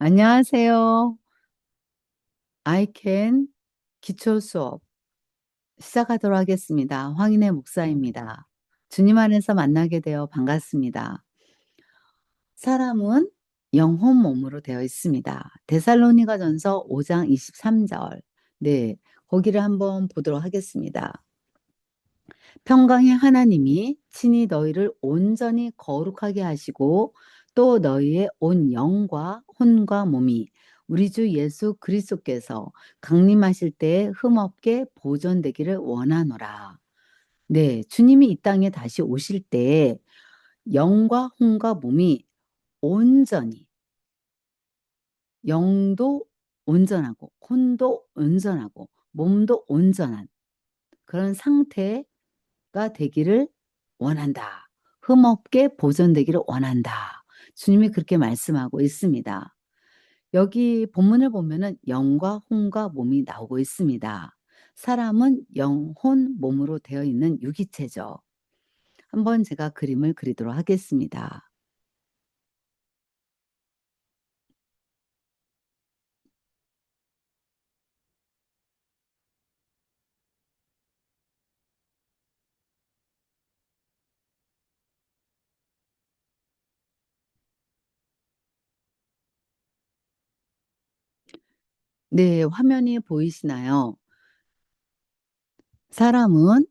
안녕하세요. I can 기초 수업 시작하도록 하겠습니다. 황인혜 목사입니다. 주님 안에서 만나게 되어 반갑습니다. 사람은 영혼 몸으로 되어 있습니다. 데살로니가전서 5장 23절. 네, 거기를 한번 보도록 하겠습니다. 평강의 하나님이 친히 너희를 온전히 거룩하게 하시고 또 너희의 온 영과 혼과 몸이 우리 주 예수 그리스도께서 강림하실 때에 흠없게 보존되기를 원하노라. 네, 주님이 이 땅에 다시 오실 때에 영과 혼과 몸이 온전히 영도 온전하고 혼도 온전하고 몸도 온전한 그런 상태가 되기를 원한다. 흠없게 보존되기를 원한다. 주님이 그렇게 말씀하고 있습니다. 여기 본문을 보면은 영과 혼과 몸이 나오고 있습니다. 사람은 영혼 몸으로 되어 있는 유기체죠. 한번 제가 그림을 그리도록 하겠습니다. 네, 화면이 보이시나요? 사람은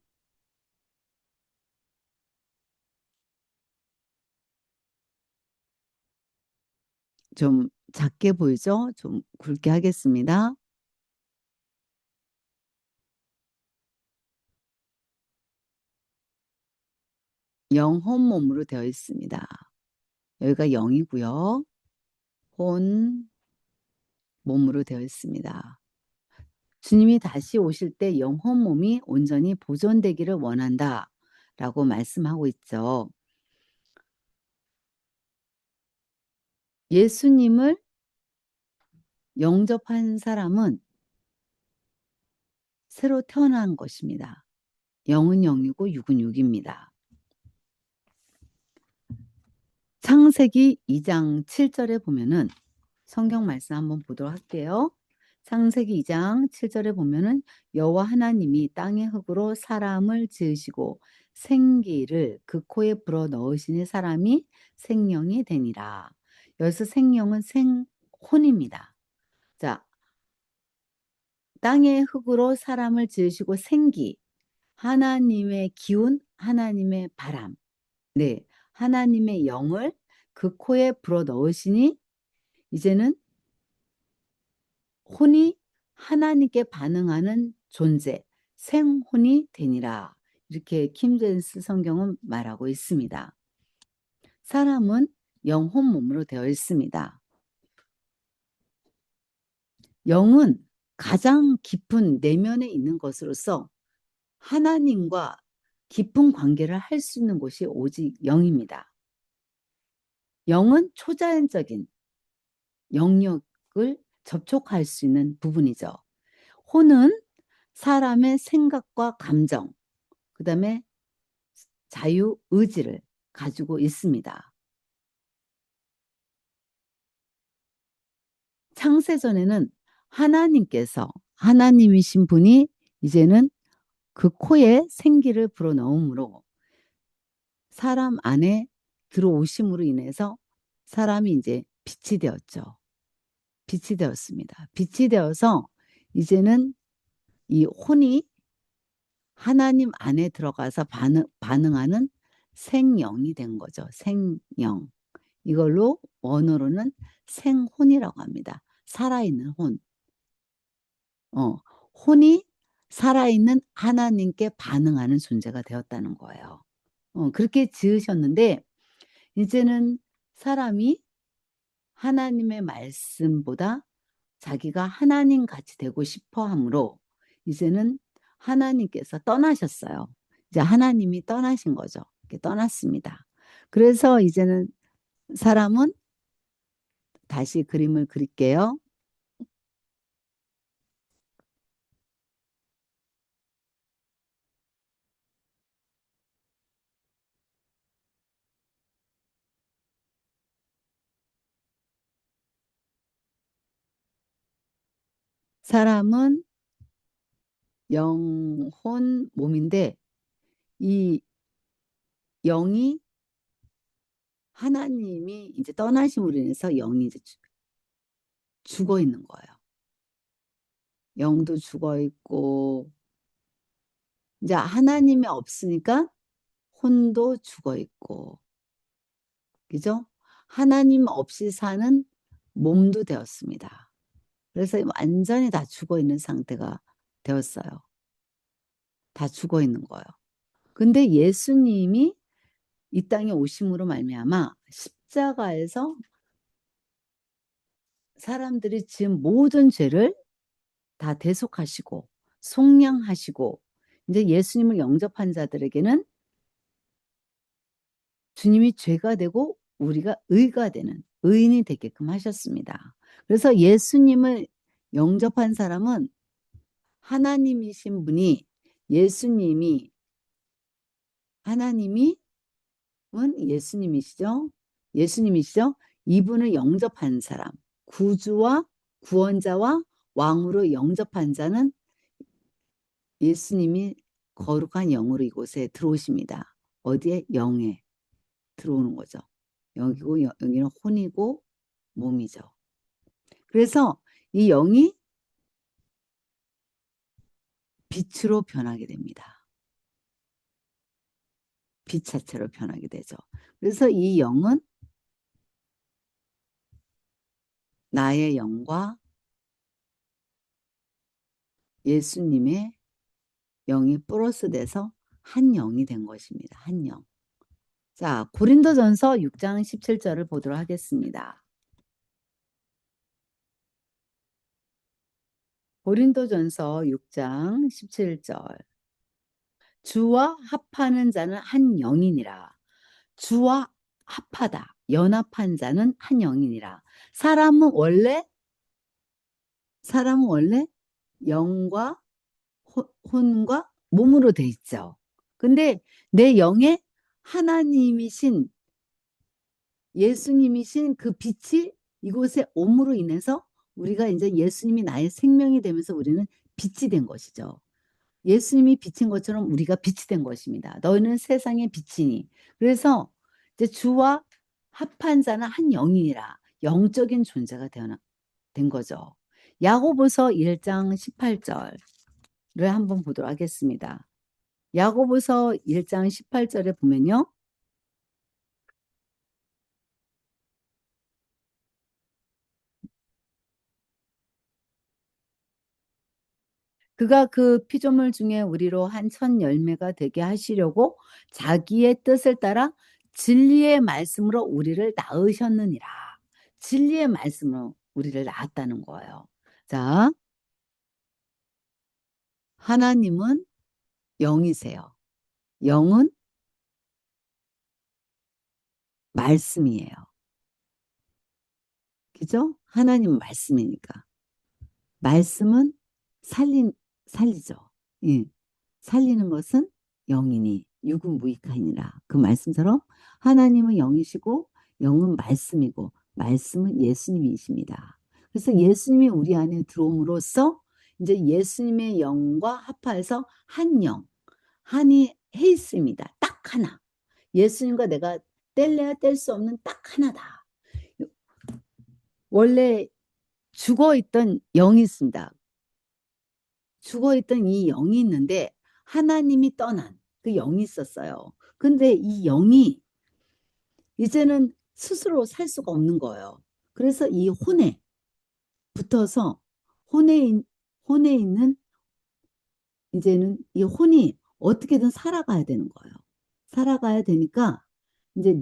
좀 작게 보이죠? 좀 굵게 하겠습니다. 영혼 몸으로 되어 있습니다. 여기가 영이고요. 혼 몸으로 되어 있습니다. 주님이 다시 오실 때 영혼 몸이 온전히 보존되기를 원한다. 라고 말씀하고 있죠. 예수님을 영접한 사람은 새로 태어난 것입니다. 영은 영이고 육은 육입니다. 창세기 2장 7절에 보면은 성경 말씀 한번 보도록 할게요. 창세기 2장 7절에 보면은 여호와 하나님이 땅의 흙으로 사람을 지으시고 생기를 그 코에 불어 넣으시니 사람이 생명이 되니라. 여기서 생명은 생혼입니다. 자, 땅의 흙으로 사람을 지으시고 생기, 하나님의 기운, 하나님의 바람, 네, 하나님의 영을 그 코에 불어 넣으시니 이제는 혼이 하나님께 반응하는 존재, 생혼이 되니라. 이렇게 킴제스 성경은 말하고 있습니다. 사람은 영혼 몸으로 되어 있습니다. 영은 가장 깊은 내면에 있는 것으로서 하나님과 깊은 관계를 할 수 있는 곳이 오직 영입니다. 영은 초자연적인 영역을 접촉할 수 있는 부분이죠. 혼은 사람의 생각과 감정, 그 다음에 자유 의지를 가지고 있습니다. 창세전에는 하나님이신 분이 이제는 그 코에 생기를 불어넣음으로 사람 안에 들어오심으로 인해서 사람이 이제 빛이 되었죠. 빛이 되었습니다. 빛이 되어서 이제는 이 혼이 하나님 안에 들어가서 반응하는 생영이 된 거죠. 생영. 이걸로 원어로는 생혼이라고 합니다. 살아있는 혼. 어, 혼이 살아있는 하나님께 반응하는 존재가 되었다는 거예요. 그렇게 지으셨는데 이제는 사람이 하나님의 말씀보다 자기가 하나님 같이 되고 싶어 하므로 이제는 하나님께서 떠나셨어요. 이제 하나님이 떠나신 거죠. 떠났습니다. 그래서 이제는 사람은 다시 그림을 그릴게요. 사람은 영혼, 몸인데 이 영이 하나님이 이제 떠나심으로 인해서 영이 이제 죽어 있는 거예요. 영도 죽어 있고 이제 하나님이 없으니까 혼도 죽어 있고 그죠? 하나님 없이 사는 몸도 되었습니다. 그래서 완전히 다 죽어 있는 상태가 되었어요. 다 죽어 있는 거예요. 근데 예수님이 이 땅에 오심으로 말미암아 십자가에서 사람들이 지은 모든 죄를 다 대속하시고 속량하시고 이제 예수님을 영접한 자들에게는 주님이 죄가 되고 우리가 의가 되는 의인이 되게끔 하셨습니다. 그래서 예수님을 영접한 사람은 하나님이신 분이 예수님이 하나님이 예수님이시죠? 예수님이시죠? 이분을 영접한 사람, 구주와 구원자와 왕으로 영접한 자는 예수님이 거룩한 영으로 이곳에 들어오십니다. 어디에? 영에 들어오는 거죠. 여기고 여기는 혼이고 몸이죠. 그래서 이 영이 빛으로 변하게 됩니다. 빛 자체로 변하게 되죠. 그래서 이 영은 나의 영과 예수님의 영이 플러스 돼서 한 영이 된 것입니다. 한 영. 자, 고린도전서 6장 17절을 보도록 하겠습니다. 고린도전서 6장 17절. 주와 합하는 자는 한 영이니라. 주와 합하다. 연합한 자는 한 영이니라. 사람은 원래 영과 혼과 몸으로 돼 있죠. 근데 내 영에 하나님이신 예수님이신 그 빛이 이곳에 옴으로 인해서 우리가 이제 예수님이 나의 생명이 되면서 우리는 빛이 된 것이죠. 예수님이 빛인 것처럼 우리가 빛이 된 것입니다. 너희는 세상의 빛이니. 그래서 이제 주와 합한 자는 한 영이니라. 영적인 존재가 된 거죠. 야고보서 1장 18절을 한번 보도록 하겠습니다. 야고보서 1장 18절에 보면요. 그가 그 피조물 중에 우리로 한 첫 열매가 되게 하시려고 자기의 뜻을 따라 진리의 말씀으로 우리를 낳으셨느니라. 진리의 말씀으로 우리를 낳았다는 거예요. 자, 하나님은 영이세요. 영은 말씀이에요. 그죠? 하나님은 말씀이니까. 말씀은 살리죠. 예. 살리는 것은 영이니 육은 무익하니라. 그 말씀처럼 하나님은 영이시고 영은 말씀이고 말씀은 예수님이십니다. 그래서 예수님이 우리 안에 들어옴으로써 이제 예수님의 영과 합하여서 한 영, 한이 해 있습니다. 딱 하나. 예수님과 내가 뗄래야 뗄 수 없는 딱 하나다. 원래 죽어 있던 영이 있습니다. 죽어 있던 이 영이 있는데 하나님이 떠난 그 영이 있었어요. 근데 이 영이 이제는 스스로 살 수가 없는 거예요. 그래서 이 혼에 붙어서 혼에 있는 이제는 이 혼이 어떻게든 살아가야 되는 거예요. 살아가야 되니까 이제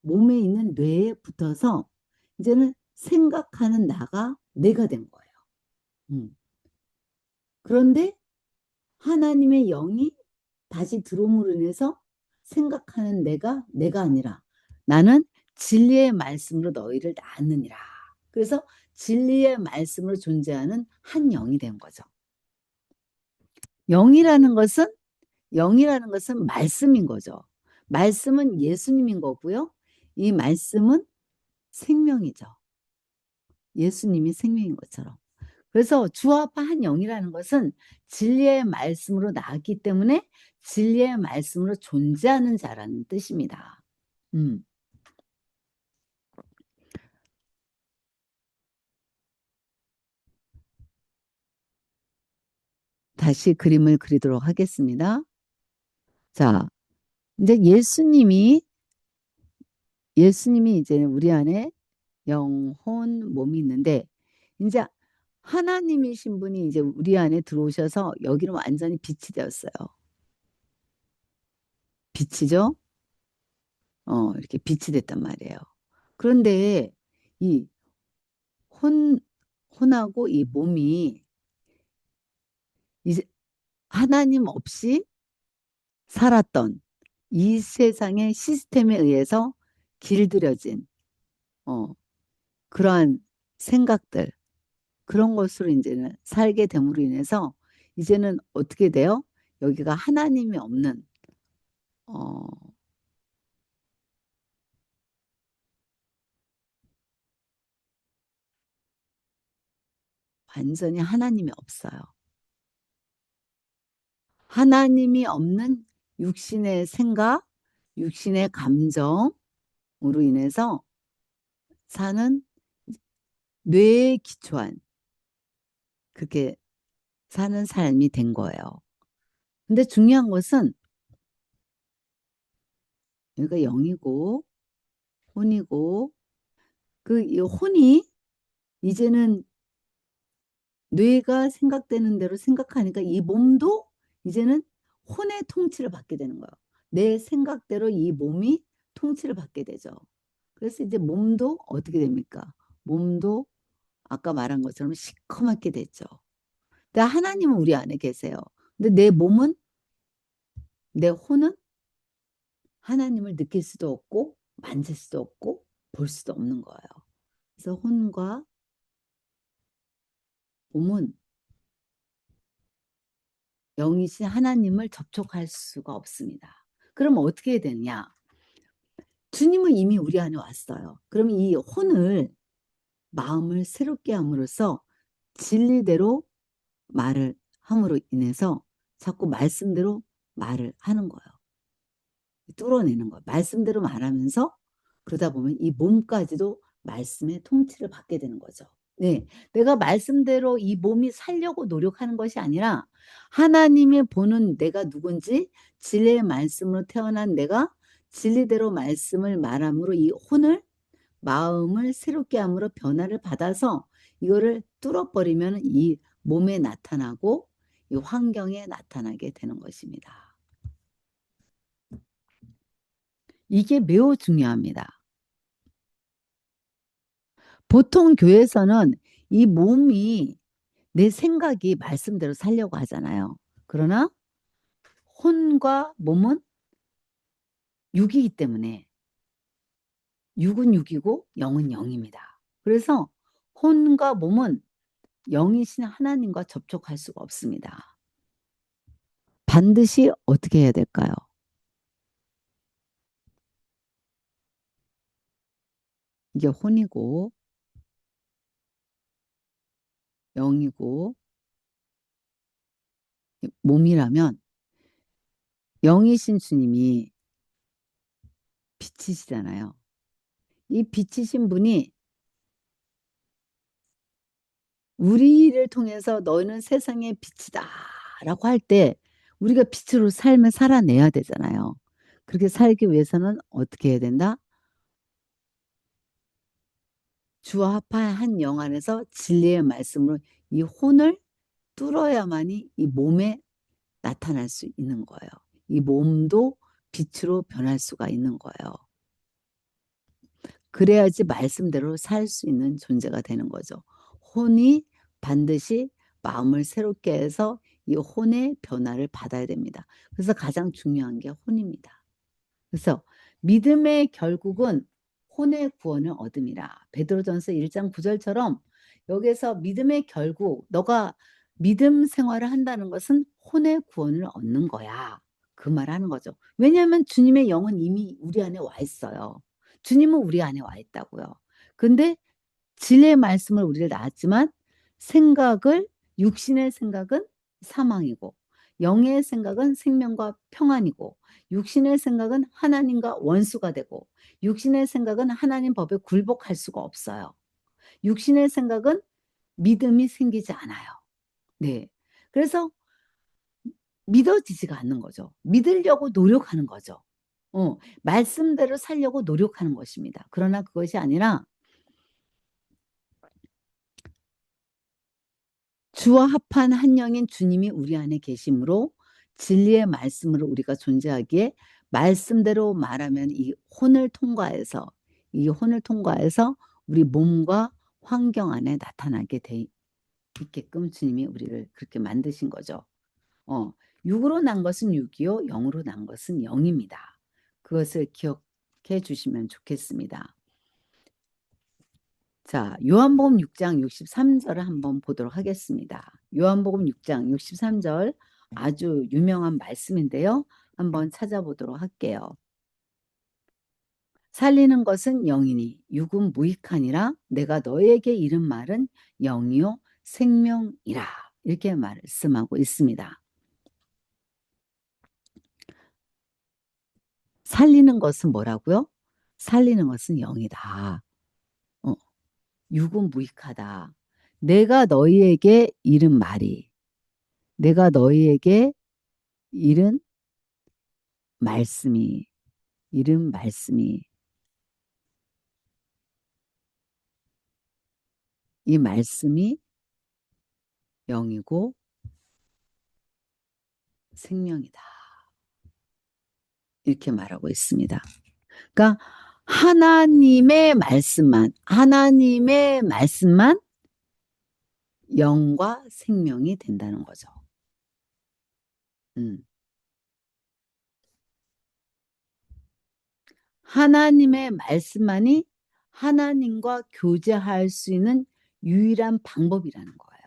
몸에 있는 뇌에 붙어서 이제는 생각하는 나가 내가 된 거예요. 음. 그런데 하나님의 영이 다시 들어옴으로 인해서 생각하는 내가 아니라 나는 진리의 말씀으로 너희를 낳았느니라. 그래서 진리의 말씀으로 존재하는 한 영이 된 거죠. 영이라는 것은 영이라는 것은 말씀인 거죠. 말씀은 예수님인 거고요. 이 말씀은 생명이죠. 예수님이 생명인 것처럼. 그래서 주합한 영이라는 것은 진리의 말씀으로 나왔기 때문에 진리의 말씀으로 존재하는 자라는 뜻입니다. 음. 다시 그림을 그리도록 하겠습니다. 자, 이제 예수님이 이제 우리 안에 영혼, 몸이 있는데, 이제 하나님이신 분이 이제 우리 안에 들어오셔서 여기는 완전히 빛이 되었어요. 빛이죠? 이렇게 빛이 됐단 말이에요. 그런데 이 혼, 혼하고 이 몸이 이제 하나님 없이 살았던 이 세상의 시스템에 의해서 길들여진, 어, 그러한 생각들, 그런 것으로 이제는 살게 됨으로 인해서 이제는 어떻게 돼요? 여기가 하나님이 없는, 어, 완전히 하나님이 없어요. 하나님이 없는 육신의 생각, 육신의 감정으로 인해서 사는 뇌에 기초한 그렇게 사는 삶이 된 거예요. 근데 중요한 것은 여기가 영이고 혼이고 그 이 혼이 이제는 뇌가 생각되는 대로 생각하니까 이 몸도 이제는 혼의 통치를 받게 되는 거예요. 내 생각대로 이 몸이 통치를 받게 되죠. 그래서 이제 몸도 어떻게 됩니까? 몸도 아까 말한 것처럼 시커멓게 됐죠. 근데 하나님은 우리 안에 계세요. 근데 내 몸은, 내 혼은 하나님을 느낄 수도 없고 만질 수도 없고 볼 수도 없는 거예요. 그래서 혼과 몸은 영이신 하나님을 접촉할 수가 없습니다. 그럼 어떻게 해야 되느냐? 주님은 이미 우리 안에 왔어요. 그럼 이 혼을 마음을 새롭게 함으로써 진리대로 말을 함으로 인해서 자꾸 말씀대로 말을 하는 거예요. 뚫어내는 거예요. 말씀대로 말하면서 그러다 보면 이 몸까지도 말씀의 통치를 받게 되는 거죠. 네, 내가 말씀대로 이 몸이 살려고 노력하는 것이 아니라 하나님이 보는 내가 누군지 진리의 말씀으로 태어난 내가 진리대로 말씀을 말함으로 이 혼을 마음을 새롭게 함으로 변화를 받아서 이거를 뚫어버리면 이 몸에 나타나고 이 환경에 나타나게 되는 것입니다. 이게 매우 중요합니다. 보통 교회에서는 이 몸이 내 생각이 말씀대로 살려고 하잖아요. 그러나 혼과 몸은 육이기 때문에 육은 육이고 영은 영입니다. 그래서 혼과 몸은 영이신 하나님과 접촉할 수가 없습니다. 반드시 어떻게 해야 될까요? 이게 혼이고 영이고 몸이라면 영이신 주님이 빛이시잖아요. 이 빛이신 분이 우리를 통해서 너는 세상의 빛이다 라고 할 때 우리가 빛으로 삶을 살아내야 되잖아요. 그렇게 살기 위해서는 어떻게 해야 된다? 주와 합한 한 영 안에서 진리의 말씀으로 이 혼을 뚫어야만이 이 몸에 나타날 수 있는 거예요. 이 몸도 빛으로 변할 수가 있는 거예요. 그래야지 말씀대로 살 수 있는 존재가 되는 거죠. 혼이 반드시 마음을 새롭게 해서 이 혼의 변화를 받아야 됩니다. 그래서 가장 중요한 게 혼입니다. 그래서 믿음의 결국은 혼의 구원을 얻음이라. 베드로전서 1장 9절처럼 여기서 믿음의 결국 너가 믿음 생활을 한다는 것은 혼의 구원을 얻는 거야. 그 말하는 거죠. 왜냐하면 주님의 영은 이미 우리 안에 와 있어요. 주님은 우리 안에 와 있다고요. 근데 진리의 말씀을 우리를 낳았지만 생각을, 육신의 생각은 사망이고, 영의 생각은 생명과 평안이고, 육신의 생각은 하나님과 원수가 되고, 육신의 생각은 하나님 법에 굴복할 수가 없어요. 육신의 생각은 믿음이 생기지 않아요. 네. 그래서 믿어지지가 않는 거죠. 믿으려고 노력하는 거죠. 말씀대로 살려고 노력하는 것입니다. 그러나 그것이 아니라 주와 합한 한 영인 주님이 우리 안에 계심으로 진리의 말씀으로 우리가 존재하기에 말씀대로 말하면 이 혼을 통과해서 우리 몸과 환경 안에 나타나게 돼 있게끔 주님이 우리를 그렇게 만드신 거죠. 어, 육으로 난 것은 육이요, 영으로 난 것은 영입니다. 그것을 기억해 주시면 좋겠습니다. 자, 요한복음 6장 63절을 한번 보도록 하겠습니다. 요한복음 6장 63절 아주 유명한 말씀인데요. 한번 찾아보도록 할게요. 살리는 것은 영이니 육은 무익하니라. 내가 너에게 이른 말은 영이요 생명이라. 이렇게 말씀하고 있습니다. 살리는 것은 뭐라고요? 살리는 것은 영이다. 육은 무익하다. 내가 너희에게 이른 말이, 내가 너희에게 이른 말씀이, 이른 말씀이, 이 말씀이 영이고 생명이다. 이렇게 말하고 있습니다. 그러니까 하나님의 말씀만 영과 생명이 된다는 거죠. 음. 하나님의 말씀만이 하나님과 교제할 수 있는 유일한 방법이라는 거예요.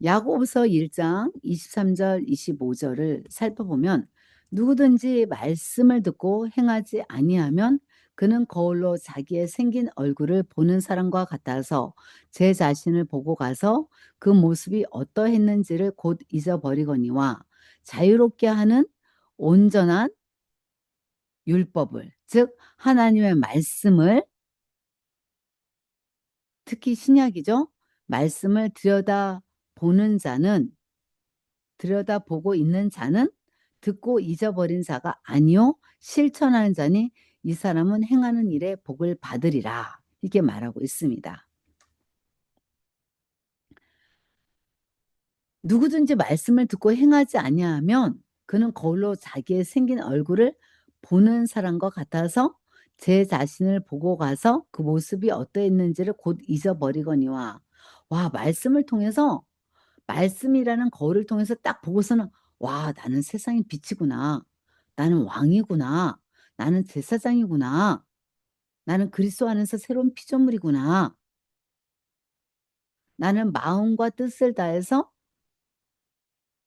야고보서 1장 23절 25절을 살펴보면 누구든지 말씀을 듣고 행하지 아니하면 그는 거울로 자기의 생긴 얼굴을 보는 사람과 같아서 제 자신을 보고 가서 그 모습이 어떠했는지를 곧 잊어버리거니와 자유롭게 하는 온전한 율법을, 즉 하나님의 말씀을, 특히 신약이죠. 말씀을 들여다보고 있는 자는 듣고 잊어버린 자가 아니요 실천하는 자니 이 사람은 행하는 일에 복을 받으리라. 이렇게 말하고 있습니다. 누구든지 말씀을 듣고 행하지 아니하면 그는 거울로 자기의 생긴 얼굴을 보는 사람과 같아서 제 자신을 보고 가서 그 모습이 어떠했는지를 곧 잊어버리거니와. 와, 말씀이라는 거울을 통해서 딱 보고서는 와, 나는 세상의 빛이구나. 나는 왕이구나. 나는 제사장이구나. 나는 그리스도 안에서 새로운 피조물이구나. 나는 마음과 뜻을 다해서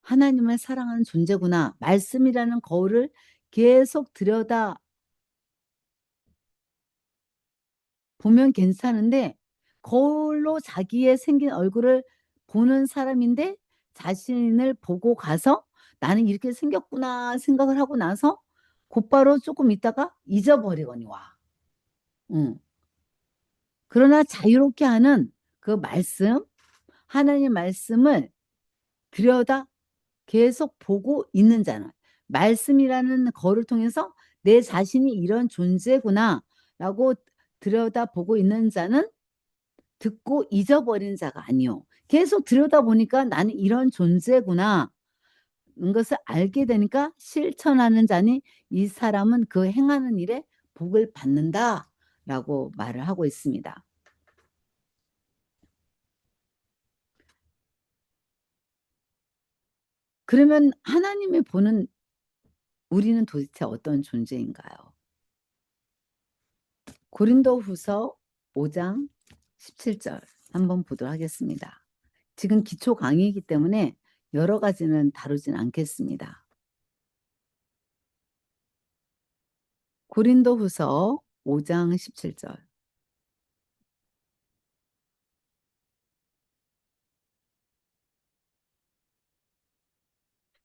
하나님을 사랑하는 존재구나. 말씀이라는 거울을 계속 들여다 보면 괜찮은데 거울로 자기의 생긴 얼굴을 보는 사람인데 자신을 보고 가서 나는 이렇게 생겼구나 생각을 하고 나서 곧바로 조금 있다가 잊어버리거니와. 응. 그러나 자유롭게 하는 그 말씀, 하나님의 말씀을 들여다 계속 보고 있는 자는, 말씀이라는 거를 통해서 내 자신이 이런 존재구나 라고 들여다보고 있는 자는 듣고 잊어버린 자가 아니요. 계속 들여다보니까 나는 이런 존재구나. 것을 알게 되니까 실천하는 자니 이 사람은 그 행하는 일에 복을 받는다 라고 말을 하고 있습니다. 그러면 하나님이 보는 우리는 도대체 어떤 존재인가요? 고린도후서 5장 17절 한번 보도록 하겠습니다. 지금 기초 강의이기 때문에 여러 가지는 다루진 않겠습니다. 고린도후서 5장 17절.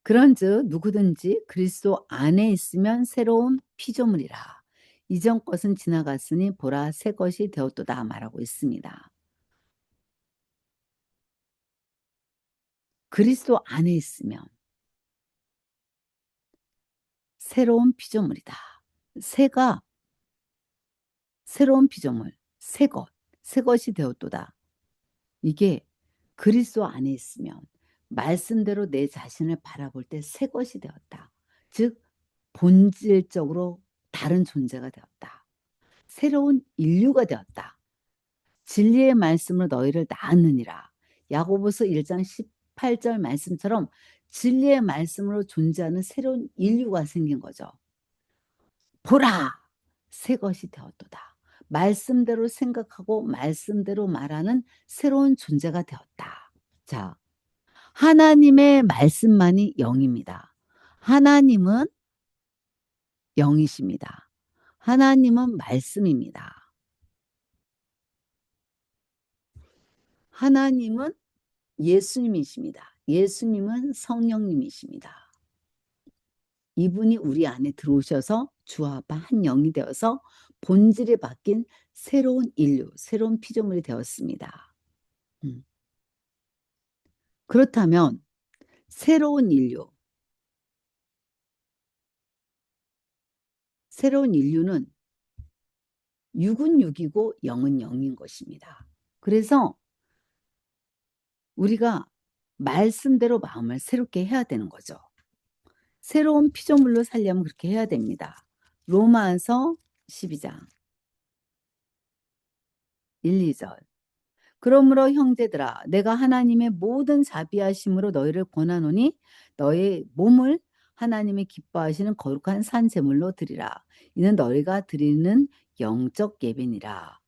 그런즉 누구든지 그리스도 안에 있으면 새로운 피조물이라. 이전 것은 지나갔으니 보라 새 것이 되었도다 말하고 있습니다. 그리스도 안에 있으면 새로운 피조물이다. 새가 새로운 피조물, 새 것, 새 것이 되었도다. 이게 그리스도 안에 있으면 말씀대로 내 자신을 바라볼 때 새 것이 되었다. 즉 본질적으로 다른 존재가 되었다. 새로운 인류가 되었다. 진리의 말씀으로 너희를 낳았느니라. 야고보서 1장 18절 말씀처럼 진리의 말씀으로 존재하는 새로운 인류가 생긴 거죠. 보라! 새 것이 되었도다. 말씀대로 생각하고 말씀대로 말하는 새로운 존재가 되었다. 자, 하나님의 말씀만이 영입니다. 하나님은 영이십니다. 하나님은 말씀입니다. 하나님은 예수님이십니다. 예수님은 성령님이십니다. 이분이 우리 안에 들어오셔서 주와 아빠 한 영이 되어서 본질이 바뀐 새로운 인류, 새로운 피조물이 되었습니다. 그렇다면 새로운 인류, 새로운 인류는 육은 육이고 영은 영인 것입니다. 그래서 우리가 말씀대로 마음을 새롭게 해야 되는 거죠. 새로운 피조물로 살려면 그렇게 해야 됩니다. 로마서 12장 1, 2절. 그러므로 형제들아 내가 하나님의 모든 자비하심으로 너희를 권하노니 너희 몸을 하나님이 기뻐하시는 거룩한 산 제물로 드리라. 이는 너희가 드리는 영적 예배니라.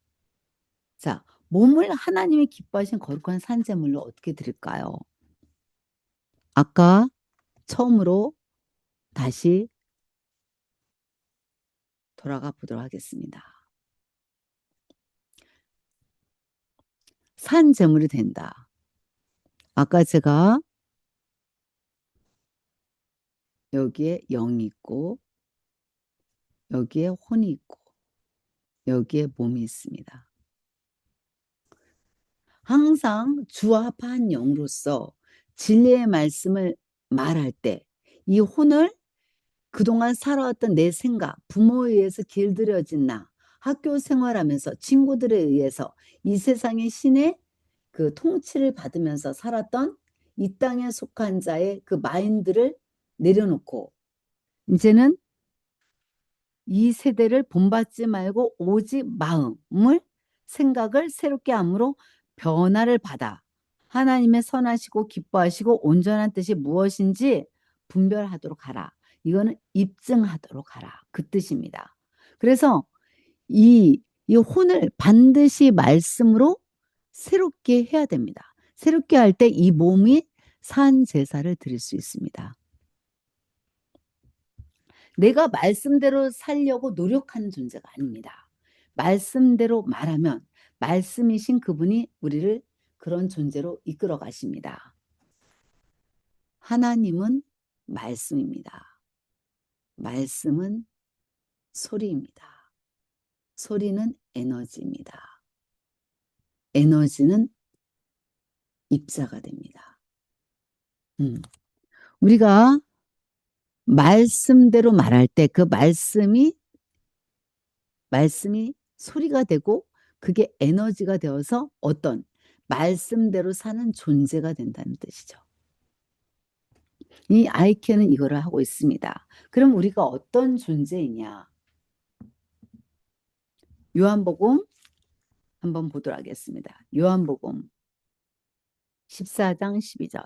자, 몸을 하나님이 기뻐하신 거룩한 산 제물로 어떻게 드릴까요? 아까 처음으로 다시 돌아가 보도록 하겠습니다. 산 제물이 된다. 아까 제가 여기에 영이 있고 여기에 혼이 있고 여기에 몸이 있습니다. 항상 주와 합한 영으로서 진리의 말씀을 말할 때 이 혼을 그동안 살아왔던 내 생각, 부모에 의해서 길들여진 나, 학교 생활하면서 친구들에 의해서 이 세상의 신의 그 통치를 받으면서 살았던 이 땅에 속한 자의 그 마인드를 내려놓고 이제는 이 세대를 본받지 말고 오직 마음을 생각을 새롭게 함으로 변화를 받아 하나님의 선하시고 기뻐하시고 온전한 뜻이 무엇인지 분별하도록 하라. 이거는 입증하도록 하라. 그 뜻입니다. 그래서 이 혼을 반드시 말씀으로 새롭게 해야 됩니다. 새롭게 할 때 이 몸이 산 제사를 드릴 수 있습니다. 내가 말씀대로 살려고 노력하는 존재가 아닙니다. 말씀대로 말하면 말씀이신 그분이 우리를 그런 존재로 이끌어 가십니다. 하나님은 말씀입니다. 말씀은 소리입니다. 소리는 에너지입니다. 에너지는 입자가 됩니다. 우리가 말씀대로 말할 때 그 말씀이 소리가 되고 그게 에너지가 되어서 어떤 말씀대로 사는 존재가 된다는 뜻이죠. 이 아이케는 이거를 하고 있습니다. 그럼 우리가 어떤 존재이냐? 요한복음 한번 보도록 하겠습니다. 요한복음 14장 12절.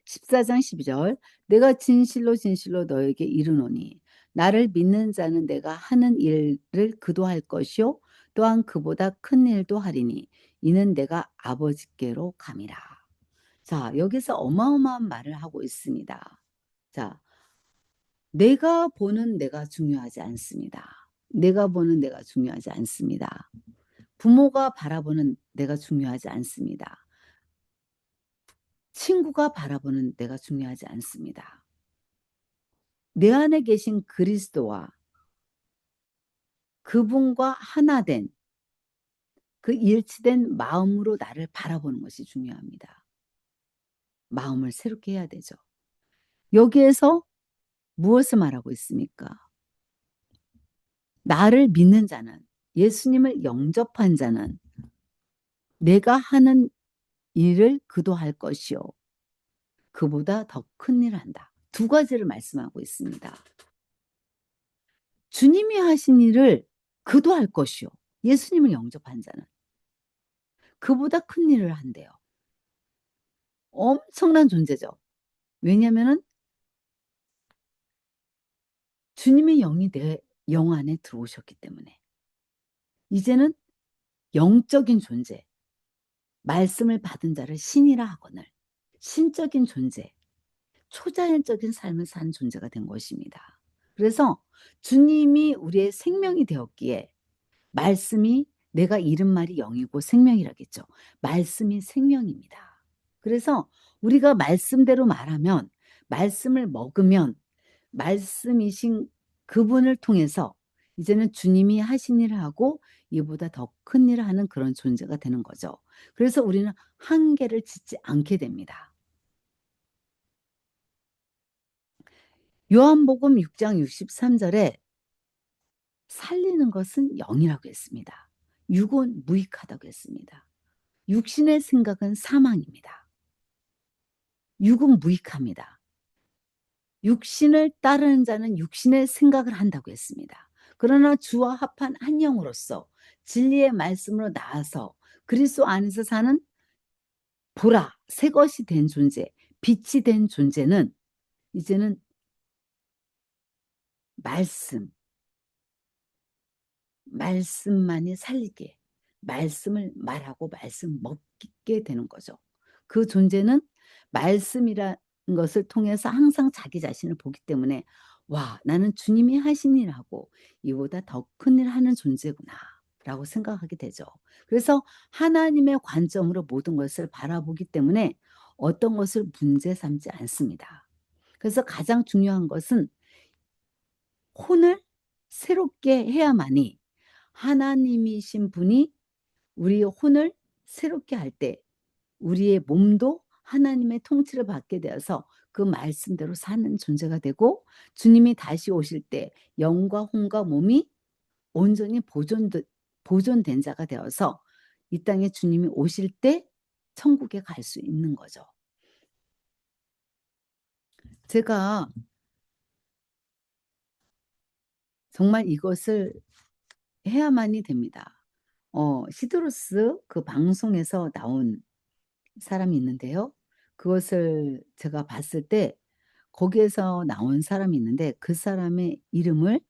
14장 12절. 내가 진실로 진실로 너에게 이르노니 나를 믿는 자는 내가 하는 일을 그도 할 것이요 또한 그보다 큰 일도 하리니 이는 내가 아버지께로 감이라. 자, 여기서 어마어마한 말을 하고 있습니다. 자, 내가 보는 내가 중요하지 않습니다. 내가 보는 내가 중요하지 않습니다. 부모가 바라보는 내가 중요하지 않습니다. 친구가 바라보는 내가 중요하지 않습니다. 내 안에 계신 그리스도와 그분과 하나 된 그 일치된 마음으로 나를 바라보는 것이 중요합니다. 마음을 새롭게 해야 되죠. 여기에서 무엇을 말하고 있습니까? 나를 믿는 자는, 예수님을 영접한 자는 내가 하는 일을 그도 할 것이요 그보다 더 큰 일을 한다. 두 가지를 말씀하고 있습니다. 주님이 하신 일을 그도 할 것이요. 예수님을 영접한 자는 그보다 큰 일을 한대요. 엄청난 존재죠. 왜냐하면은 주님의 영이 내 영 안에 들어오셨기 때문에 이제는 영적인 존재, 말씀을 받은 자를 신이라 하거늘 신적인 존재, 초자연적인 삶을 산 존재가 된 것입니다. 그래서 주님이 우리의 생명이 되었기에 말씀이 내가 잃은 말이 영이고 생명이라겠죠. 말씀이 생명입니다. 그래서 우리가 말씀대로 말하면 말씀을 먹으면 말씀이신 그분을 통해서 이제는 주님이 하신 일을 하고 이보다 더 큰 일을 하는 그런 존재가 되는 거죠. 그래서 우리는 한계를 짓지 않게 됩니다. 요한복음 6장 63절에 살리는 것은 영이라고 했습니다. 육은 무익하다고 했습니다. 육신의 생각은 사망입니다. 육은 무익합니다. 육신을 따르는 자는 육신의 생각을 한다고 했습니다. 그러나 주와 합한 한 영으로서 진리의 말씀으로 나아서 그리스도 안에서 사는 보라, 새 것이 된 존재, 빛이 된 존재는 이제는 말씀, 말씀만이 살리게 말씀을 말하고 말씀 먹게 되는 거죠. 그 존재는 말씀이라는 것을 통해서 항상 자기 자신을 보기 때문에 '와 나는 주님이 하신 일하고 이보다 더 큰 일을 하는 존재구나.'라고 생각하게 되죠. 그래서 하나님의 관점으로 모든 것을 바라보기 때문에 어떤 것을 문제 삼지 않습니다. 그래서 가장 중요한 것은 혼을 새롭게 해야만이 하나님이신 분이 우리의 혼을 새롭게 할 때 우리의 몸도 하나님의 통치를 받게 되어서 그 말씀대로 사는 존재가 되고 주님이 다시 오실 때 영과 혼과 몸이 온전히 보존된 자가 되어서 이 땅에 주님이 오실 때 천국에 갈 수 있는 거죠. 제가 정말 이것을 해야만이 됩니다. 시드로스 그 방송에서 나온 사람이 있는데요. 그것을 제가 봤을 때 거기에서 나온 사람이 있는데 그 사람의 이름을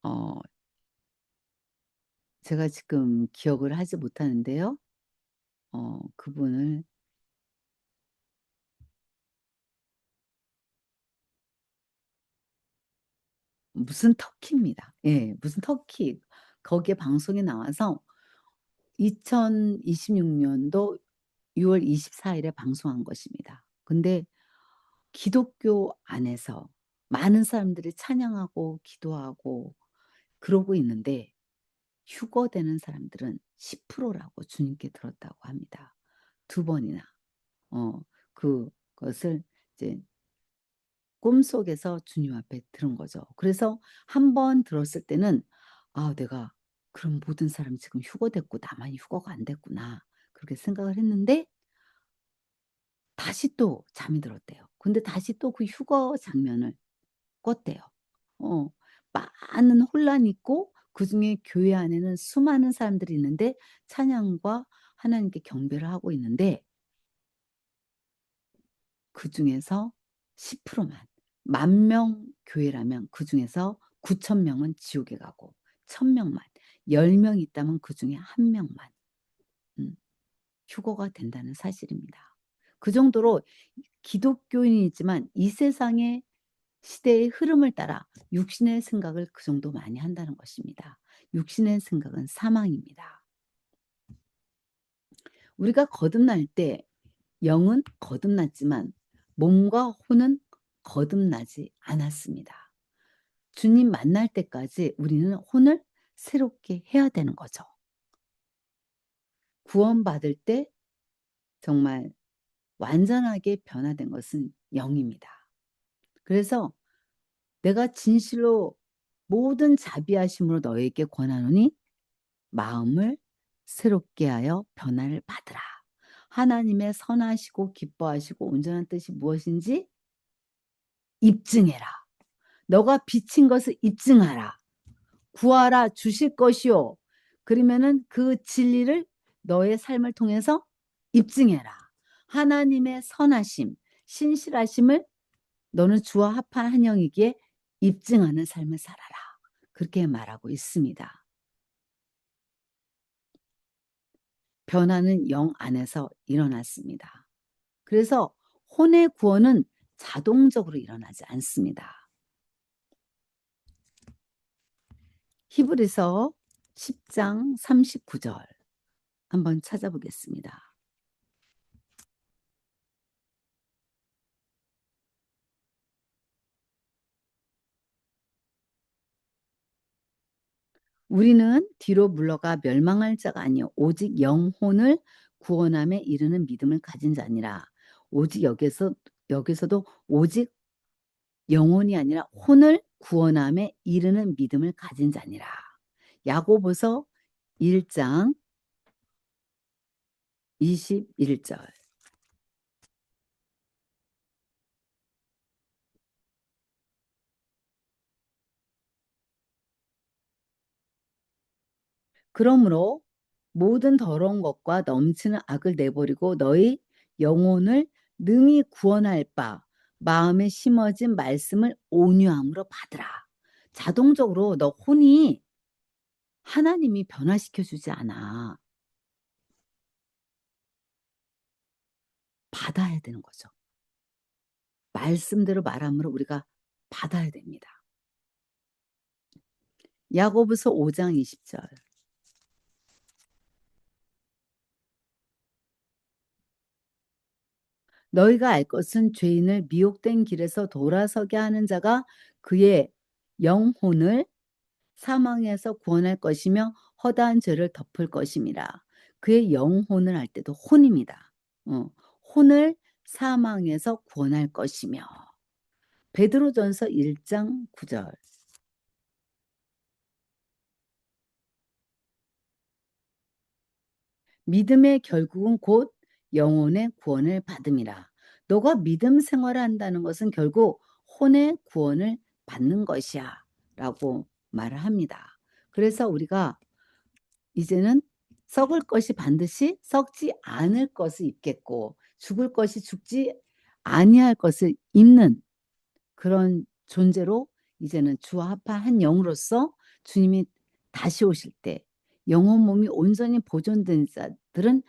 어 제가 지금 기억을 하지 못하는데요. 그분을 무슨 터키입니다. 예. 무슨 터키 거기에 방송에 나와서 2026 년도 6월 24 일에 방송한 것입니다. 근데 기독교 안에서 많은 사람들이 찬양하고 기도하고 그러고 있는데 휴거되는 사람들은 10% 라고 주님께 들었다고 합니다. 두 번이나. 어 그것을 이제 꿈속에서 주님 앞에 들은 거죠. 그래서 한 번 들었을 때는 '아 내가 그럼 모든 사람이 지금 휴거됐고 나만 휴거가 안 됐구나.' 그렇게 생각을 했는데 다시 또 잠이 들었대요. 근데 다시 또 그 휴거 장면을 껐대요. 어 많은 혼란이 있고 그중에 교회 안에는 수많은 사람들이 있는데 찬양과 하나님께 경배를 하고 있는데 그중에서 10% 만 10,000명 교회라면 그중에서 9천 명은 지옥에 가고 1,000명만 10명 있다면 그중에 1 명만 음 휴거가 된다는 사실입니다. 그 정도로 기독교인이지만 이 세상의 시대의 흐름을 따라 육신의 생각을 그 정도 많이 한다는 것입니다. 육신의 생각은 사망입니다. 우리가 거듭날 때 영은 거듭났지만 몸과 혼은 거듭나지 않았습니다. 주님 만날 때까지 우리는 혼을 새롭게 해야 되는 거죠. 구원받을 때 정말 완전하게 변화된 것은 영입니다. 그래서 내가 진실로 모든 자비하심으로 너에게 권하노니 마음을 새롭게 하여 변화를 받으라. 하나님의 선하시고 기뻐하시고 온전한 뜻이 무엇인지 입증해라. 너가 비친 것을 입증하라. 구하라 주실 것이요. 그러면은 그 진리를 너의 삶을 통해서 입증해라. 하나님의 선하심, 신실하심을 너는 주와 합한 한 영이기에 입증하는 삶을 살아라. 그렇게 말하고 있습니다. 변화는 영 안에서 일어났습니다. 그래서 혼의 구원은 자동적으로 일어나지 않습니다. 히브리서 10장 39절 한번 찾아보겠습니다. 우리는 뒤로 물러가 멸망할 자가 아니요 오직 영혼을 구원함에 이르는 믿음을 가진 자니라. 오직 여기서도 오직 영혼이 아니라 혼을 구원함에 이르는 믿음을 가진 자니라. 야고보서 1장 21절. 그러므로 모든 더러운 것과 넘치는 악을 내버리고 너희 영혼을 능히 구원할 바 마음에 심어진 말씀을 온유함으로 받으라. 자동적으로 너 혼이 하나님이 변화시켜 주지 않아. 받아야 되는 거죠. 말씀대로 말함으로 우리가 받아야 됩니다. 야고보서 5장 20절. 너희가 알 것은 죄인을 미혹된 길에서 돌아서게 하는 자가 그의 영혼을 사망에서 구원할 것이며 허다한 죄를 덮을 것임이라. 그의 영혼을 할 때도 혼입니다. 혼을 사망에서 구원할 것이며. 베드로전서 1장 9절. 믿음의 결국은 곧 영혼의 구원을 받음이라. 너가 믿음 생활을 한다는 것은 결국 혼의 구원을 받는 것이야 라고 말을 합니다. 그래서 우리가 이제는 썩을 것이 반드시 썩지 않을 것을 입겠고 죽을 것이 죽지 아니할 것을 입는 그런 존재로 이제는 주와 합한 한 영으로서 주님이 다시 오실 때 영혼 몸이 온전히 보존된 자들은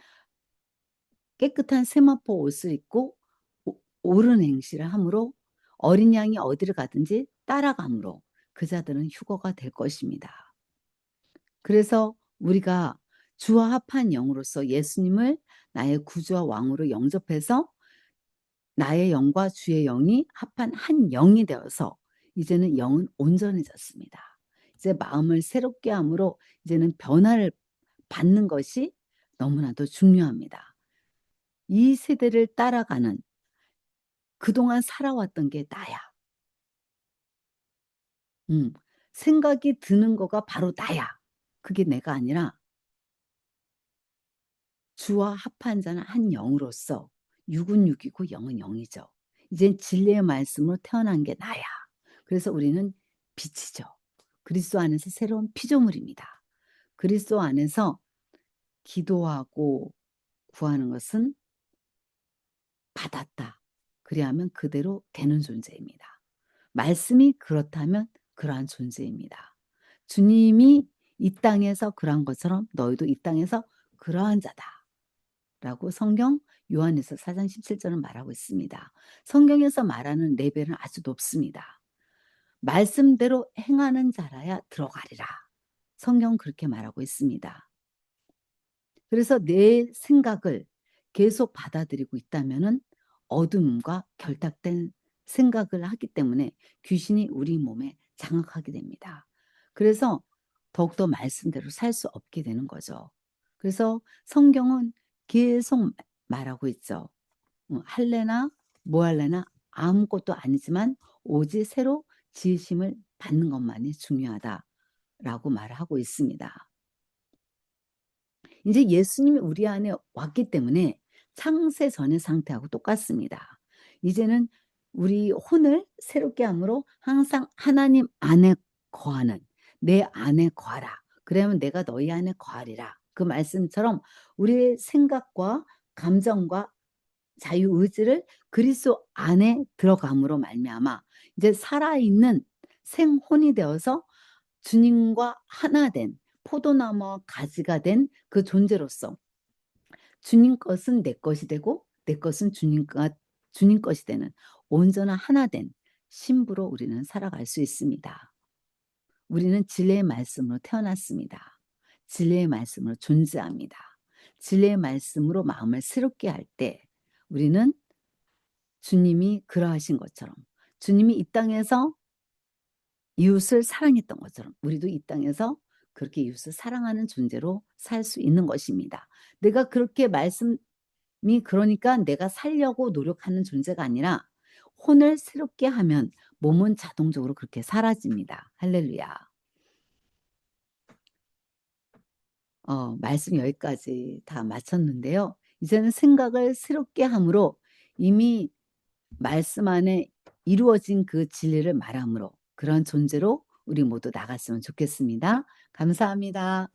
깨끗한 세마포 옷을 입고 옳은 행실을 함으로 어린 양이 어디를 가든지 따라감으로 그 자들은 휴거가 될 것입니다. 그래서 우리가 주와 합한 영으로서 예수님을 나의 구주와 왕으로 영접해서 나의 영과 주의 영이 합한 한 영이 되어서 이제는 영은 온전해졌습니다. 이제 마음을 새롭게 함으로 이제는 변화를 받는 것이 너무나도 중요합니다. 이 세대를 따라가는 그동안 살아왔던 게 나야. 생각이 드는 거가 바로 나야. 그게 내가 아니라 주와 합한 자는 한 영으로서 육은 육이고 영은 영이죠. 이제 진리의 말씀으로 태어난 게 나야. 그래서 우리는 빛이죠. 그리스도 안에서 새로운 피조물입니다. 그리스도 안에서 기도하고 구하는 것은 받았다. 그리하면 그대로 되는 존재입니다. 말씀이 그렇다면 그러한 존재입니다. 주님이 이 땅에서 그러한 것처럼 너희도 이 땅에서 그러한 자다. 라고 성경 요한에서 4장 17절은 말하고 있습니다. 성경에서 말하는 레벨은 아주 높습니다. 말씀대로 행하는 자라야 들어가리라. 성경 그렇게 말하고 있습니다. 그래서 내 생각을 계속 받아들이고 있다면은 어둠과 결탁된 생각을 하기 때문에 귀신이 우리 몸에 장악하게 됩니다. 그래서 더욱더 말씀대로 살 수 없게 되는 거죠. 그래서 성경은 계속 말하고 있죠. 할래나 뭐 할래나 아무것도 아니지만 오직 새로 지으심을 받는 것만이 중요하다라고 말하고 있습니다. 이제 예수님이 우리 안에 왔기 때문에 창세 전의 상태하고 똑같습니다. 이제는 우리 혼을 새롭게 함으로 항상 하나님 안에 거하는, 내 안에 거하라. 그러면 내가 너희 안에 거하리라. 그 말씀처럼 우리의 생각과 감정과 자유의지를 그리스도 안에 들어감으로 말미암아 이제 살아있는 생혼이 되어서 주님과 하나 된 포도나무와 가지가 된 그 존재로서 주님 것은 내 것이 되고 내 것은 주님 것이 되는 온전한 하나 된 신부로 우리는 살아갈 수 있습니다. 우리는 진리의 말씀으로 태어났습니다. 진리의 말씀으로 존재합니다. 진리의 말씀으로 마음을 새롭게 할 때 우리는 주님이 그러하신 것처럼 주님이 이 땅에서 이웃을 사랑했던 것처럼 우리도 이 땅에서 그렇게 이웃을 사랑하는 존재로 살 수 있는 것입니다. 내가 그렇게 말씀이 그러니까 내가 살려고 노력하는 존재가 아니라 혼을 새롭게 하면 몸은 자동적으로 그렇게 사라집니다. 할렐루야. 말씀 여기까지 다 마쳤는데요. 이제는 생각을 새롭게 함으로 이미 말씀 안에 이루어진 그 진리를 말함으로 그런 존재로 우리 모두 나갔으면 좋겠습니다. 감사합니다.